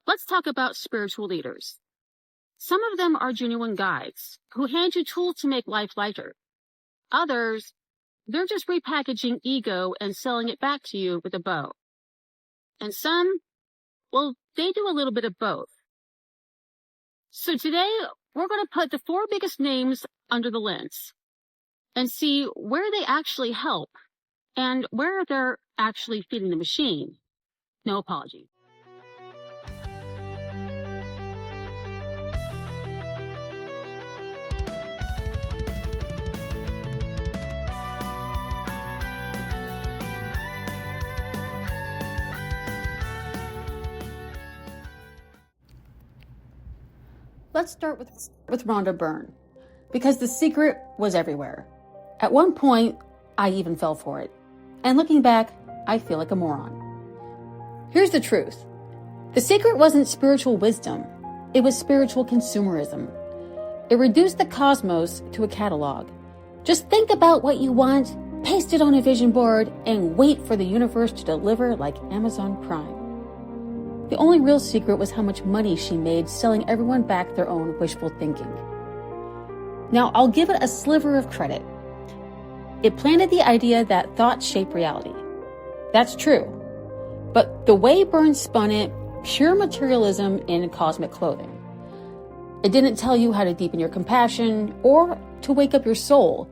let's talk about spiritual leaders. Some of them are genuine guides who hand you tools to make life lighter. Others, they're just repackaging ego and selling it back to you with a bow. And some, well, they do a little bit of both. So today, we're going to put the 4 biggest names under the lens and see where they actually help and where they're actually feeding the machine. No apology. Let's start with Rhonda Byrne, because the secret was everywhere. At one point, I even fell for it. And looking back, I feel like a moron. Here's the truth. The secret wasn't spiritual wisdom. It was spiritual consumerism. It reduced the cosmos to a catalog. Just think about what you want, paste it on a vision board, and wait for the universe to deliver like Amazon Prime. The only real secret was how much money she made selling everyone back their own wishful thinking. Now, I'll give it a sliver of credit. It planted the idea that thoughts shape reality. That's true. But the way Byrne spun it, pure materialism in cosmic clothing. It didn't tell you how to deepen your compassion or to wake up your soul.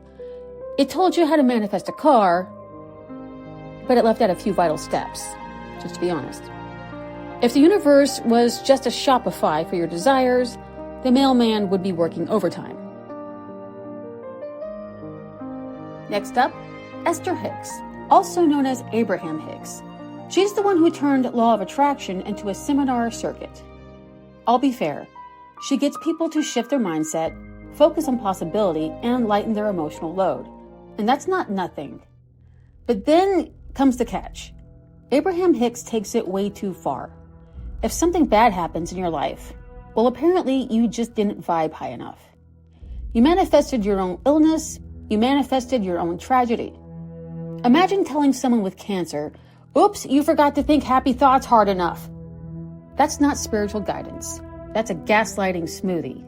It told you how to manifest a car, but it left out a few vital steps, just to be honest. If the universe was just a Shopify for your desires, the mailman would be working overtime. Next up, Esther Hicks, also known as Abraham-Hicks. She's the one who turned law of attraction into a seminar circuit. I'll be fair, she gets people to shift their mindset, focus on possibility, and lighten their emotional load. And that's not nothing. But then comes the catch. Abraham-Hicks takes it way too far. If something bad happens in your life, well, apparently you just didn't vibe high enough. You manifested your own illness, you manifested your own tragedy. Imagine telling someone with cancer, oops, you forgot to think happy thoughts hard enough. That's not spiritual guidance. That's a gaslighting smoothie.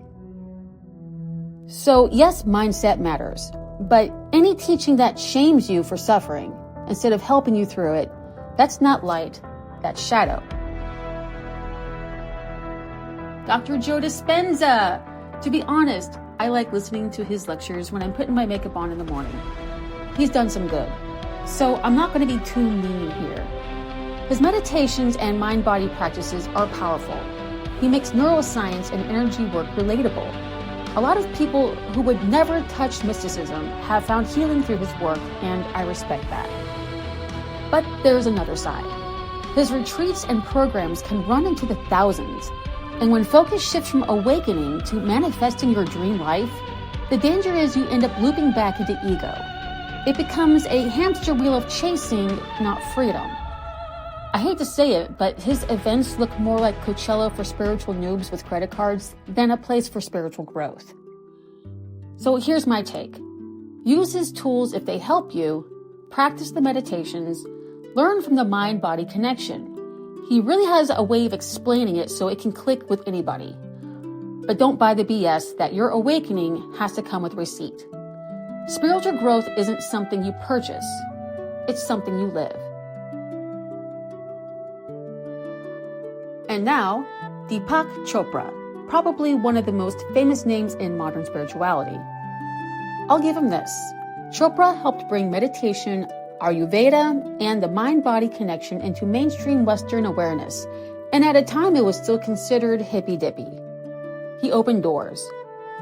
So yes, mindset matters, but any teaching that shames you for suffering instead of helping you through it, that's not light, that's shadow. Dr. Joe Dispenza. To be honest, I like listening to his lectures when I'm putting my makeup on in the morning. He's done some good, so I'm not going to be too mean here. His meditations and mind-body practices are powerful. He makes neuroscience and energy work relatable. A lot of people who would never touch mysticism have found healing through his work, and I respect that. But there's another side. His retreats and programs can run into the thousands. And when focus shifts from awakening to manifesting your dream life, the danger is you end up looping back into ego. It becomes a hamster wheel of chasing, not freedom. I hate to say it, but his events look more like Coachella for spiritual noobs with credit cards than a place for spiritual growth. So here's my take. Use his tools if they help you, practice the meditations, learn from the mind-body connection. He really has a way of explaining it so it can click with anybody. But don't buy the BS that your awakening has to come with receipt. Spiritual growth isn't something you purchase. It's something you live. And now, Deepak Chopra, probably one of the most famous names in modern spirituality. I'll give him this. Chopra helped bring meditation, Ayurveda, and the mind-body connection into mainstream Western awareness, and at a time it was still considered hippy-dippy. He opened doors.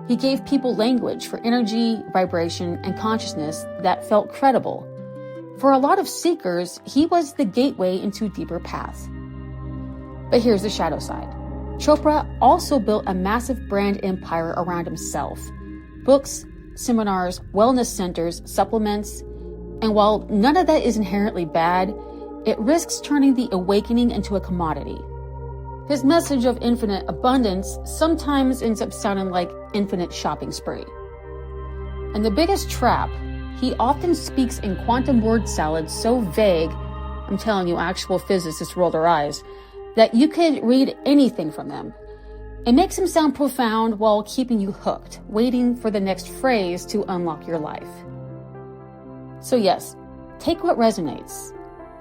He gave people language for energy, vibration, and consciousness that felt credible. For a lot of seekers, he was the gateway into deeper paths. But here's the shadow side. Chopra also built a massive brand empire around himself. Books, seminars, wellness centers, supplements. And while none of that is inherently bad, it risks turning the awakening into a commodity. His message of infinite abundance sometimes ends up sounding like infinite shopping spree. And the biggest trap, he often speaks in quantum word salad so vague, I'm telling you, actual physicists roll their eyes, that you could read anything from them. It makes them sound profound while keeping you hooked, waiting for the next phrase to unlock your life. So yes, take what resonates.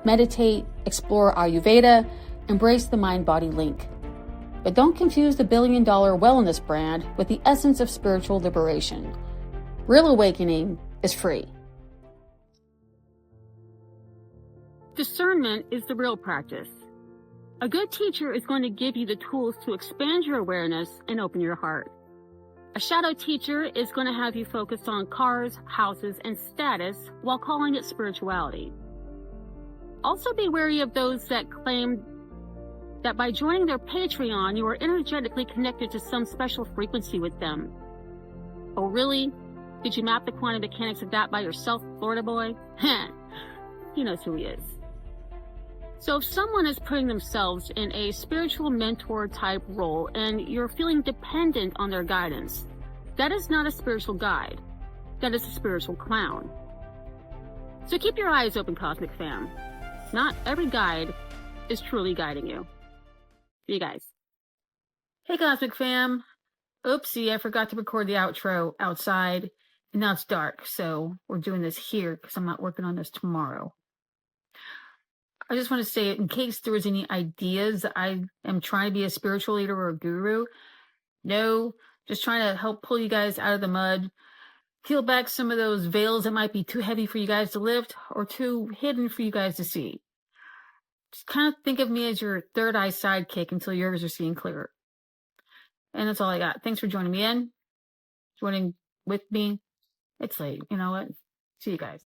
Meditate, explore Ayurveda, embrace the mind-body link. But don't confuse the billion-dollar wellness brand with the essence of spiritual liberation. Real awakening is free. Discernment is the real practice. A good teacher is going to give you the tools to expand your awareness and open your heart. A shadow teacher is going to have you focus on cars, houses, and status while calling it spirituality. Also be wary of those that claim that by joining their Patreon, you are energetically connected to some special frequency with them. Oh, really? Did you map the quantum mechanics of that by yourself, Florida boy? He knows who he is. So if someone is putting themselves in a spiritual mentor type role and you're feeling dependent on their guidance, that is not a spiritual guide. That is a spiritual clown. So keep your eyes open, Cosmic Fam. Not every guide is truly guiding you. See you guys. Hey, Cosmic Fam. Oopsie, I forgot to record the outro outside, and now it's dark, so we're doing this here because I'm not working on this tomorrow. I just want to say, in case there was any ideas, I am trying to be a spiritual leader or a guru. No, just trying to help pull you guys out of the mud, peel back some of those veils that might be too heavy for you guys to lift or too hidden for you guys to see. Just kind of think of me as your third eye sidekick until yours are seeing clearer. And that's all I got. Thanks for joining me in, joining with me. It's late. You know what? See you guys.